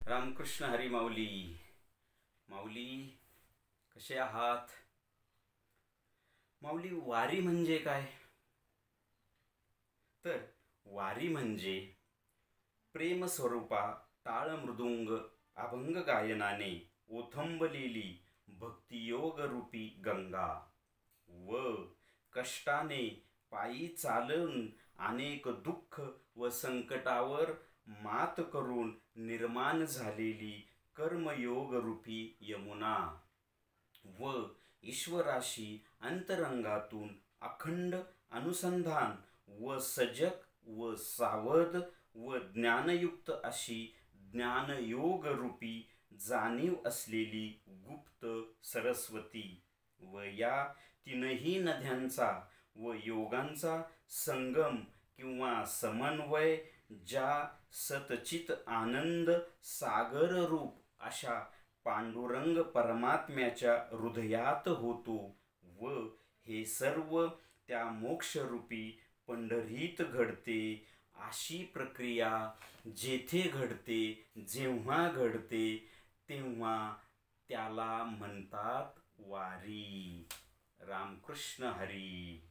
रामकृष्ण हरी माऊली. माऊली कसे आहात? माऊली, वारी म्हणजे काय? तर वारी म्हणजे प्रेम स्वरूपा टाळ मृदुंग अभंग गायनाने ओथंबलेली भक्तियोग रूपी गंगा व कष्टाने पायी चालून अनेक दुःख व संकटावर मात करून निर्माण झालेली कर्मयोग रूपी यमुना व ईश्वराशी अंतरंगातून अखंड अनुसंधान व सजग व सावध व ज्ञानयुक्त अशी ज्ञानयोग रूपी जाणीव असलेली गुप्त सरस्वती व या तीनही नद्यांचा व योगांचा संगम किंवा समन्वय ज्या सतचित आनंद सागर रूप अशा पांडुरंग परमात्म्याच्या हृदयात होतो व हे सर्व त्या मोक्षरूपी पंढरीत घडते. अशी प्रक्रिया जेथे घडते, जेव्हा घडते, तेव्हा त्याला म्हणतात वारी. रामकृष्ण हरी.